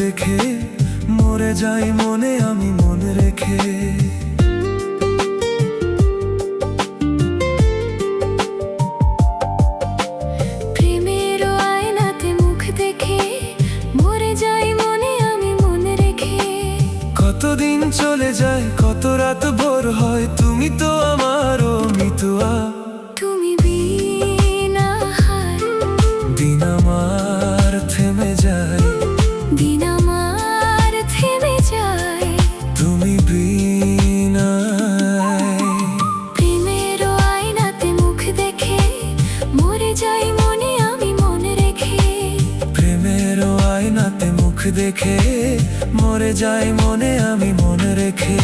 দেখে মরে যাই মনে আমি মন রেখে। প্রেমের আয়নাতে মুখ দেখে মরে যাই মনে আমি মন রেখে। কতদিন চলে যায় কত রাত ভোর হয় তুমি তো আমারও মিতুয়া। তুমি বিনা হায় দিন আমার থেমে যায়, দিন আমার থেমে যায় তুমি বিনা। প্রেমের আয়নাতে মুখ দেখে মরে যাই মনে আমি মন রেখে। প্রেমের আয়নাতে মুখ দেখে মরে যাই মনে আমি মন রেখে।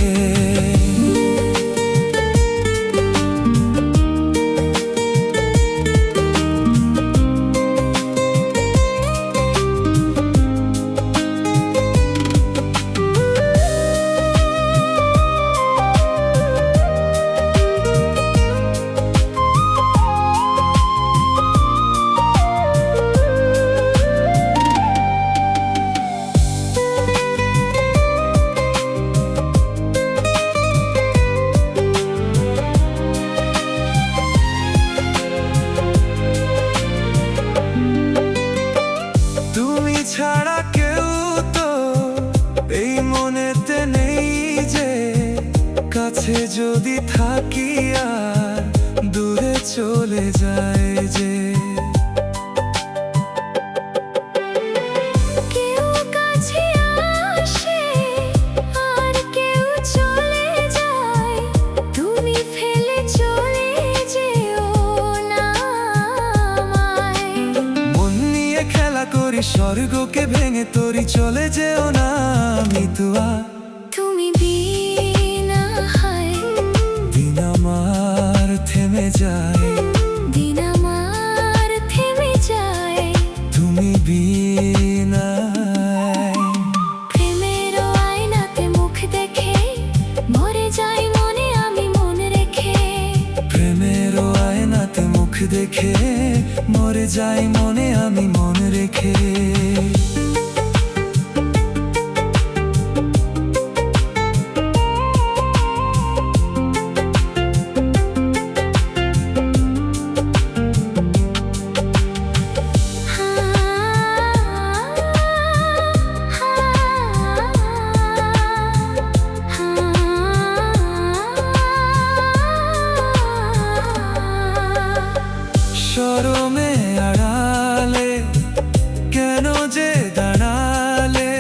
তুমি ছাড়া কেউ তো এই মনেতে নেই যে, কাছে যদি থাকি আর দূরে চলে যায় যে। কেউ কাছে আসে আর কেউ চলে যায়, তুমি ফেলে চলে যেও না আমায়। মন নিয়ে খেলা করি স্বর্গকে ভেঙে তরি চলে যেও না মিতুয়া। তুমি বিনা হায় দিন আমার থেমে যায়, দিন আমার থেমে যায় তুমি বিনা। প্রেমের আয়নাতে মুখ দেখে মরে যাই মনে আমি মন রেখে। প্রেমের আয়নাতে মুখ দেখে মরে যাই মনে আমি মন রেখে। শরমে আড়ালে কেন যে দাঁড়ালে,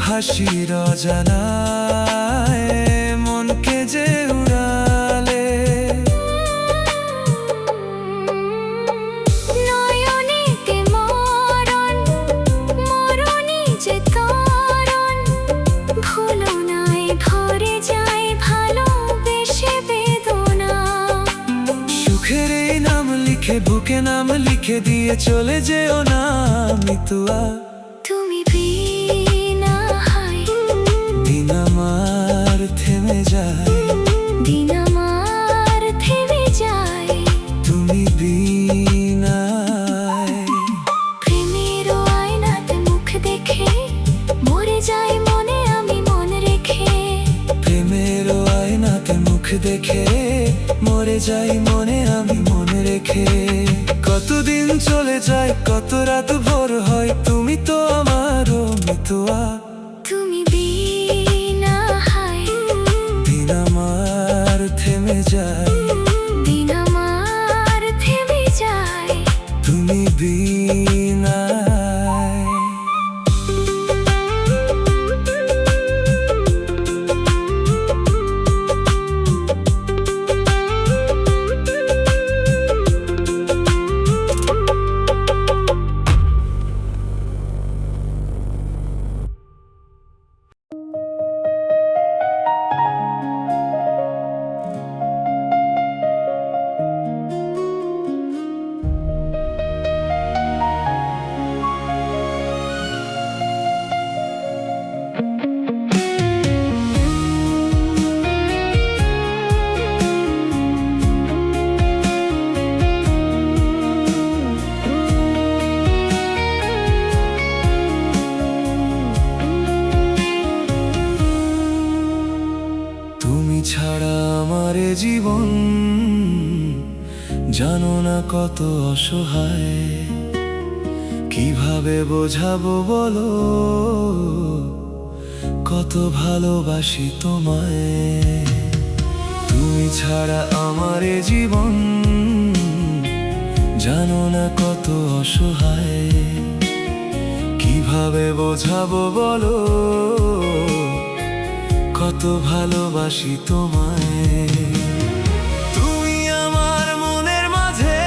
হাসির অজানায় মনকে যে উড়ালে। নয়নেতে মরণ মরণই যে তরণ, ভুলো নাই ভরে যায় ভালোবেসে বেদনা। সুখের এই নাম লিখে বুকে নাম লিখে দিয়ে চলে যেও না মিতুয়া। তুমি বিনা হায় দিন আমার থেমে যায়, দিন আমার থেমে যায় তুমি বিনা। প্রেমের আয়নাতে মুখ দেখে মরে যাই মনে আমি মন রেখে। প্রেমের আয়নাতে মুখ দেখে মরে যাই মনে আমি মন রেখে। কতদিন চলে যায় কত রাত ভোর হয় তুমি তো আমারও মিতুয়া। তুমি বিনা হায় দিন আমার থেমে যায়, দিন আমার থেমে যায় তুমি বিনা। না কত অসহায়, কিভাবে বোঝাবো বলো, কত ভালোবাসি তোমায়। তুমি ছাড়া আমার এ জীবন, জানো না কত অসহায়, কিভাবে বোঝাবো বলো, কত ভালোবাসি তোমায়। তুমি আমার মনের মাঝে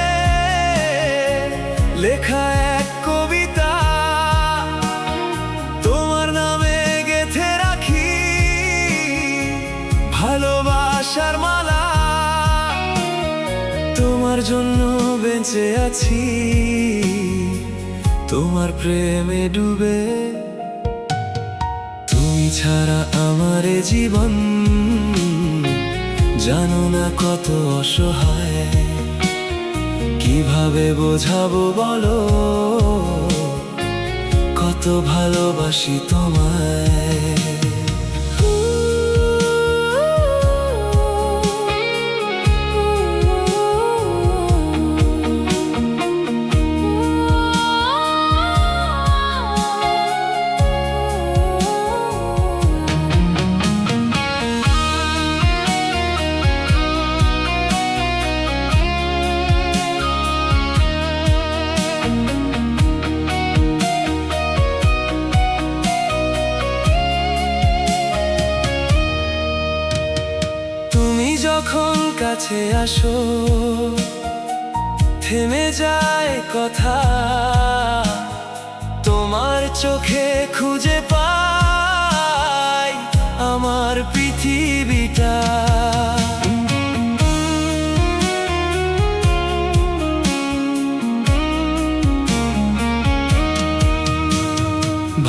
লেখা এক কবিতা, তোমার নামে গেঁথে রাখি ভালোবাসার মালা। তোমার জন্য বেঁচে আছি, তোমার প্রেমে ডুবে। তুমি ছাড়া আমার এ জীবন, জানো না কত অসহায়, কিভাবে বোঝাবো বলো, কত ভালোবাসি তোমায়। যখন কাছে আসো, থেমে যায় কথা, তোমার চোখে খুঁজে পাই আমার পৃথিবীটা।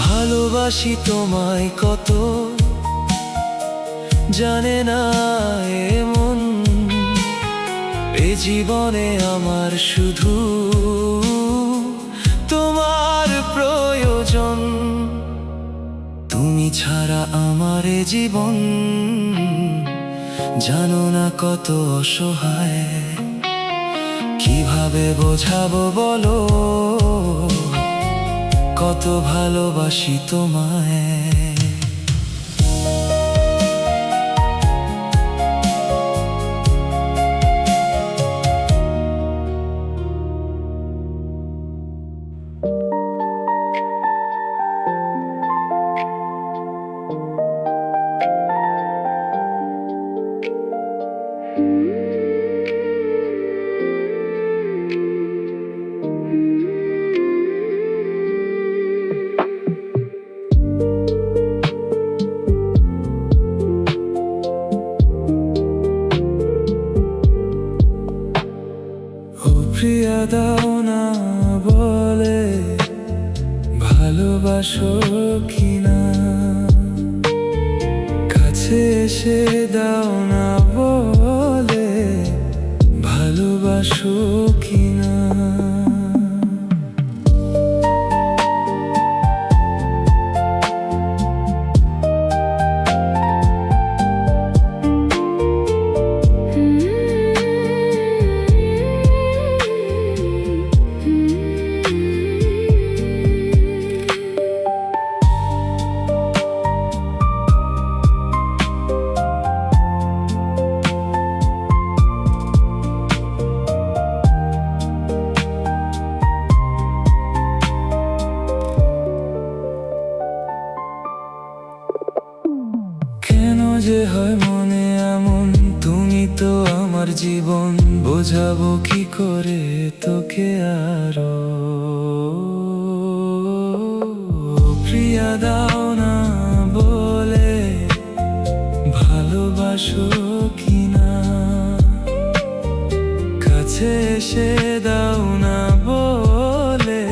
ভালোবাসি তোমায় কত, জানে না এমন, এ জীবনে আমার শুধু তোমার প্রয়োজন। তুমি ছাড়া আমার এ জীবন, জানো না কত অসহায়, কিভাবে বোঝাবো বলো, কত ভালোবাসি তোমায়। প্রিয়া দাও না বলে, ভালোবাসো কিনা, কাছে এসে দাও না বলে, ভালোবাসো কিনা। কেন যে হয় মনে এমন, তুমি তো আমার জীবন, বোঝাবো কি করে তোকে আরো। প্রিয়া দাও না বলে, ভালোবাসো কিনা, কাছে এসে দাও না বলে,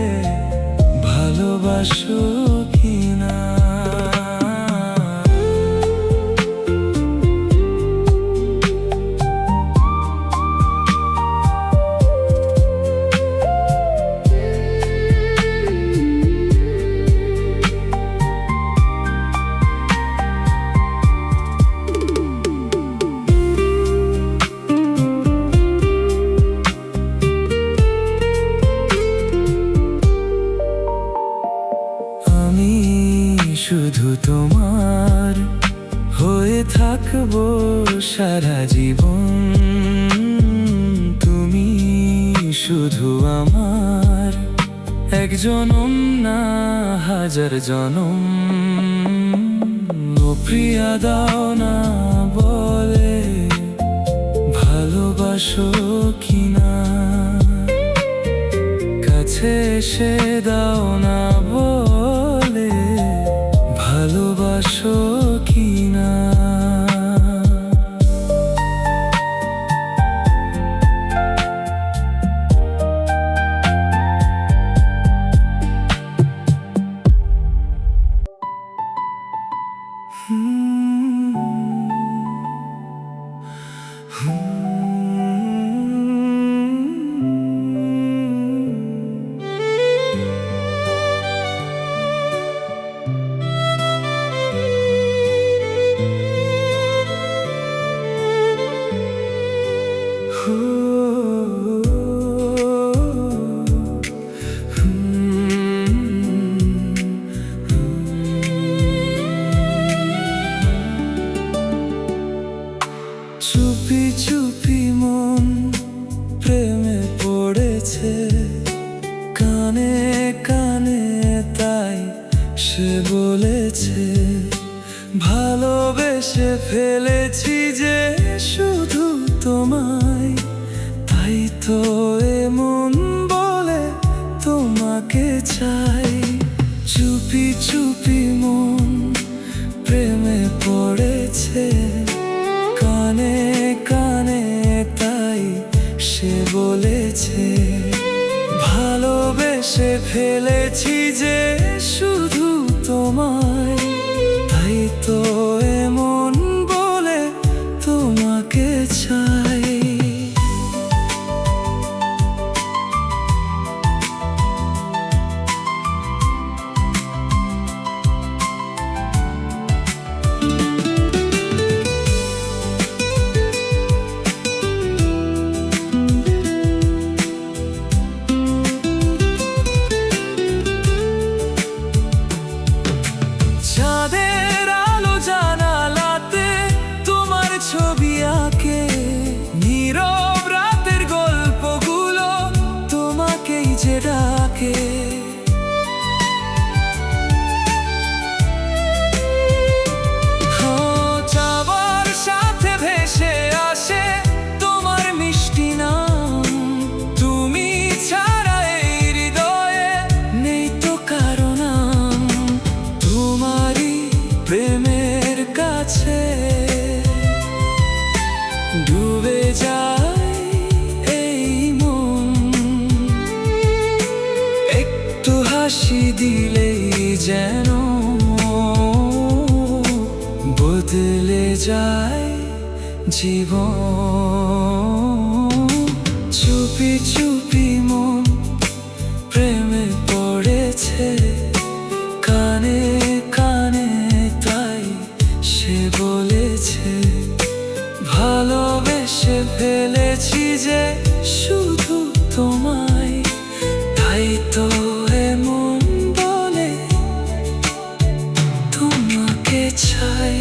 ভালোবাসো কিনা। শুধু তোমার হয়ে থাকবো সারা জীবন। তুমি শুধু আমার, এক জনম না হাজার জনম। ও প্রিয়া দাও না বলে ভালোবাসো কিনা, কাছে এসে দাও না বলে ভালোবাসো কিনা। চুপি চুপি মন প্রেমে পড়েছে, কানে কানে তাই সে বলেছে ভালোবেসে ফেলেছি যে শুধু তোমায়। তাই তো এমন বলে তোমাকে চাই। চুপি চুপি মন প্রেমে পড়েছে, কানে কানে তাই সে বলেছে ভালোবেসে ফেলেছি যে শুধু তোমায়। তাই তো এমন বলে তোমাকে চাই। চাঁদের আলো জানালাতে তোমার ছবি আঁকে, নীরব রাতের গল্পগুলো তোমাকেই যে ডাকে। যাবার সাথে ভেসে আসে তোমার মিষ্টি নাম। তুমি ছাড়া এই হৃদয়ে নেই তো কারো নাম। তোমারই প্রেমের কাছে ডুবে যায় এই মন। একটু হাসি দিলেই যেন বদলে যায় জীবন। চুপি চুপি মন প্রেমে পড়েছে, কানে কানে তাই সে বলেছে ভালোবেসে ফেলেছি যে শুধু তোমায়। তাই তো এমন বলে তোমাকে চাই।